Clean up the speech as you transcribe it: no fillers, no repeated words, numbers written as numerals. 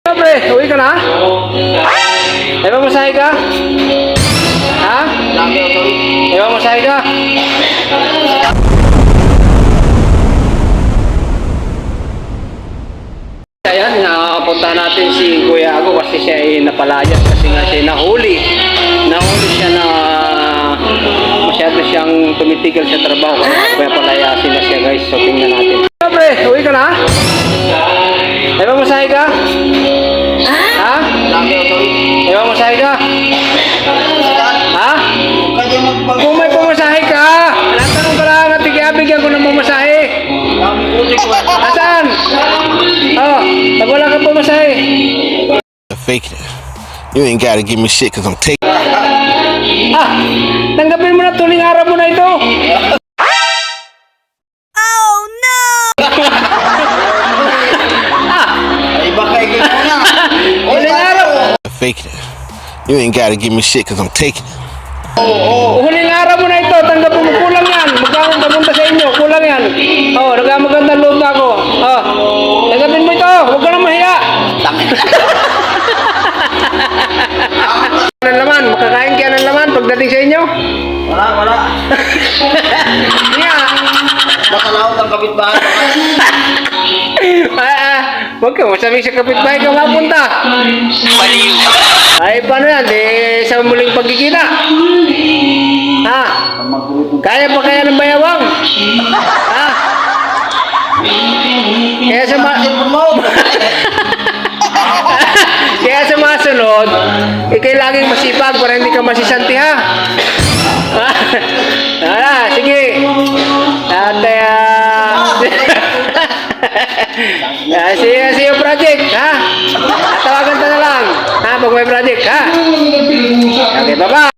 Pre, uwi ka na? May pamasahe ka? Ha? May pamasahe ka? Ayan, nakapunta natin si Kuya Ago kasi siya ay napalayas kasi nga siya nahuli. Nahuli siya na masyado siyang tumitigil sa trabaho kaya palayasin na siya guys. So tingnan natin. Pre, uwi ka na? May pamasahe ka? Ha? May pamasahe ka? Ha? Kung may pamasahe ka, natanong ka lang at bigyan ko ng pamasahe. Asan? Oh, pag wala kang pamasahe. Fake it. You ain't gotta give me shit cause I'm taking. Ah, tanggapin mo na tuling araw mo na ito. Oh no! Tuling araw. Fake it. You ain't gotta give me shit cause I'm taking it. Huling araw mo na ito, tanggapin mo, kulang yan. Magkakong papunta sa inyo, kulang yan. Oh, nagkamagandang loob na ako. Oh, tanggapin mo ito, huwag ka na mahiya. Ano naman, makakain kaya ng laman pagdating sa inyo? Wala. Nga. Makalawot ang kapitbahay. Huwag ka, masabi sa kapitbahay ka mapunta. Ay, paano yan? Sa muling pagkikita. Ha? Kaya pa kaya ng bayawang? Ha? Kaya sa masunod, ikay laging masipag para hindi ka masisanti ha. Sige. At see you project ha. Tawagan ka na lang ha pag may project ha. Okay, bye-bye.